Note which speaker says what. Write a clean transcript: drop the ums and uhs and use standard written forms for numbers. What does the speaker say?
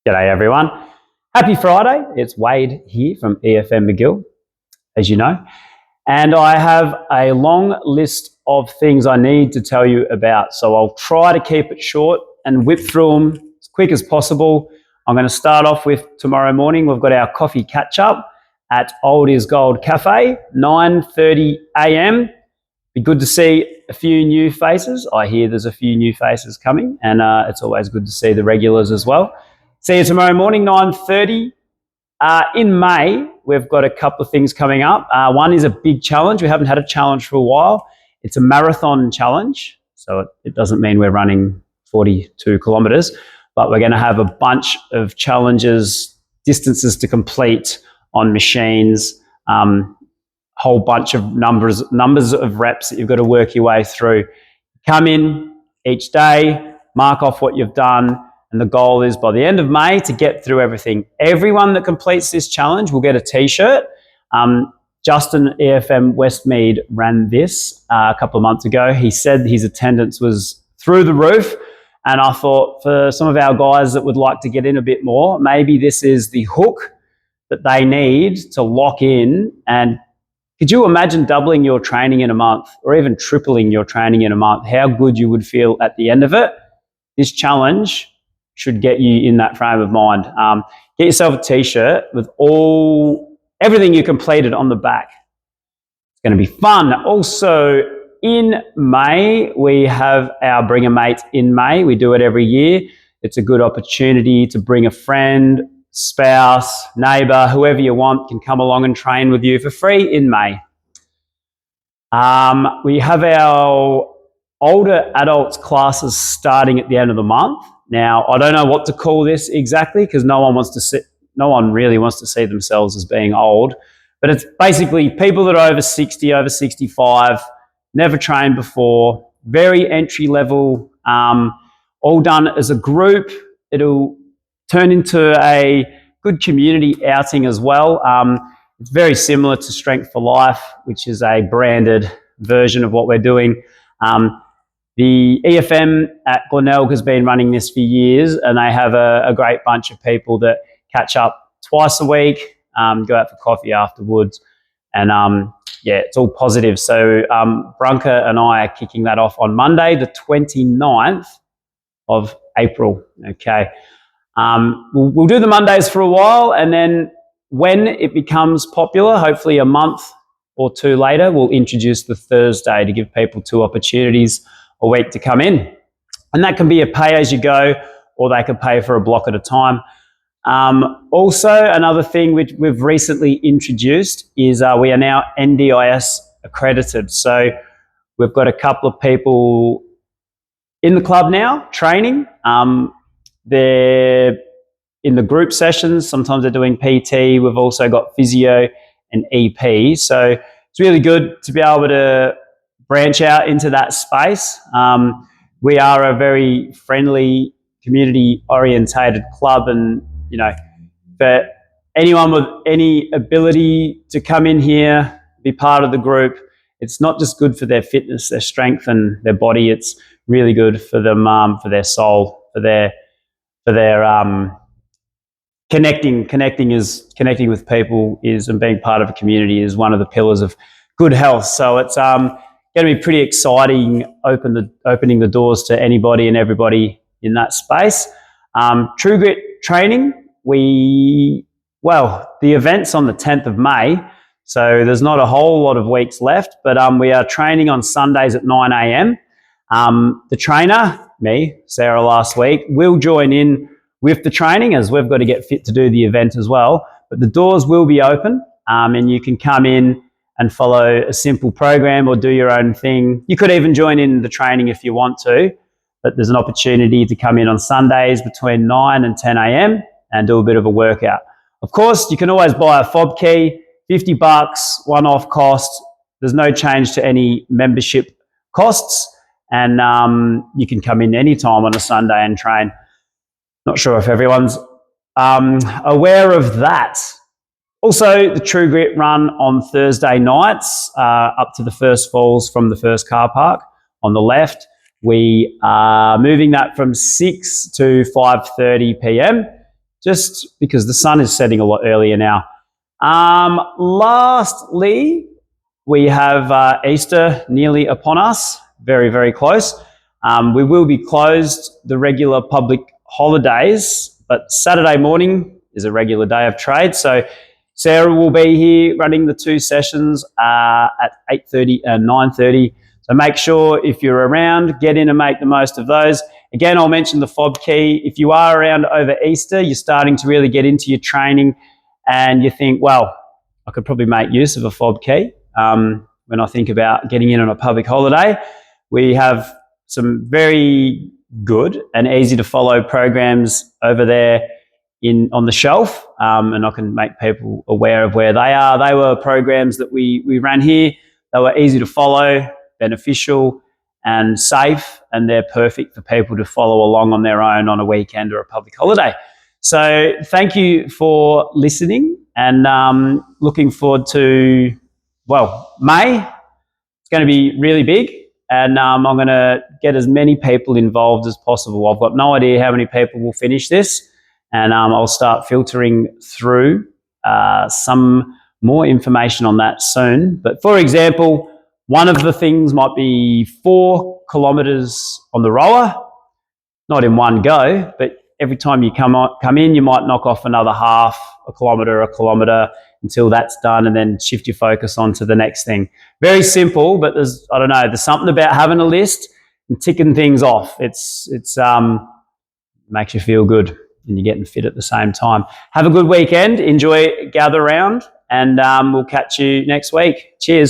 Speaker 1: G'day everyone. Happy Friday. It's Wade here from EFM Magill, as you know. And I have a long list of things I need to tell you about. So I'll try to keep it short and whip through them as quick as possible. I'm going to start off with tomorrow morning. We've got our coffee catch up at Old Is Gold Cafe, 9:30 a.m. Be good to see a few new faces. I hear there's a few new faces coming, and it's always good to see the regulars as well. See you tomorrow morning, 9:30. In May, we've got a couple of things coming up. One is a big challenge. We haven't had a challenge for a while. It's a marathon challenge. So it doesn't mean we're running 42 kilometres, but we're going to have a bunch of challenges, distances to complete on machines, whole bunch of numbers of reps that you've got to work your way through. Come in each day, mark off what you've done, and the goal is by the end of May to get through everything. Everyone that completes this challenge will get a T-shirt. Justin, EFM Westmead, ran this a couple of months ago. He said his attendance was through the roof, and I thought for some of our guys that would like to get in a bit more, maybe this is the hook that they need to lock in. And could you imagine doubling your training in a month or even tripling your training in a month? How good you would feel at the end of it. This challenge should get you in that frame of mind. Get yourself a T-shirt with everything you completed on the back. It's going to be fun. Also, in May, we have our Bring a Mate in May. We do it every year. It's a good opportunity to bring a friend, spouse, neighbour, whoever you want can come along and train with you for free in May. We have our older adults classes starting at the end of the month. Now, I don't know what to call this exactly because no one really wants to see themselves as being old, but it's basically people that are over 60, over 65, never trained before, very entry level, all done as a group. It'll turn into a good community outing as well. It's very similar to Strength for Life, which is a branded version of what we're doing. The EFM at Glenelg has been running this for years, and they have a great bunch of people that catch up twice a week, go out for coffee afterwards, and it's all positive. So Brunka and I are kicking that off on Monday, the 29th of April. Okay. We'll do the Mondays for a while, and then when it becomes popular, hopefully a month or two later, we'll introduce the Thursday to give people two opportunities a week to come in. And that can be a pay-as-you-go, or they can pay for a block at a time. Also, another thing which we've recently introduced is we are now NDIS accredited. So we've got a couple of people in the club now training. They're in the group sessions. Sometimes they're doing PT. We've also got physio and EP. So it's really good to be able to branch out into that space. We are a very friendly, community-orientated club, and for anyone with any ability to come in here, be part of the group, it's not just good for their fitness, their strength, and their body. It's really good for them, for their soul, for their connecting with people and being part of a community is one of the pillars of good health. So it's going to be pretty exciting opening the doors to anybody and everybody in that space. True Grit training, the event's on the 10th of May, so there's not a whole lot of weeks left, but we are training on Sundays at 9 a.m. The trainer, me, Sarah last week, will join in with the training as we've got to get fit to do the event as well. But the doors will be open, and you can come in and follow a simple program or do your own thing. You could even join in the training if you want to, but there's an opportunity to come in on Sundays between 9 and 10 a.m. and do a bit of a workout. Of course, you can always buy a fob key, $50, one-off cost. There's no change to any membership costs, and you can come in anytime on a Sunday and train. Not sure if everyone's aware of that. Also, the True Grit run on Thursday nights up to the first falls from the first car park on the left. We are moving that from 6 to 5:30 p.m. just because the sun is setting a lot earlier now. Lastly, we have Easter nearly upon us, very, very close. We will be closed the regular public holidays, but Saturday morning is a regular day of trade. So Sarah will be here running the 2 sessions at 8:30 and 9:30. So make sure if you're around, get in and make the most of those. Again, I'll mention the fob key. If you are around over Easter, you're starting to really get into your training and you think, well, I could probably make use of a fob key. When I think about getting in on a public holiday, we have some very good and easy to follow programs over there on the shelf, and I can make people aware of where they are. They were programs that we ran here. They were easy to follow, beneficial and safe, and they're perfect for people to follow along on their own on a weekend or a public holiday. So thank you for listening, and looking forward to, well, May. It's going to be really big, and I'm going to get as many people involved as possible. I've got no idea how many people will finish this, and I'll start filtering through some more information on that soon. But for example, one of the things might be 4 kilometres on the rower, not in one go, but every time you come in, you might knock off another half a kilometre until that's done, and then shift your focus on to the next thing. Very simple, but there's something about having a list and ticking things off. It's makes you feel good, and you're getting fit at the same time. Have a good weekend. Enjoy Gather Round, and we'll catch you next week. Cheers.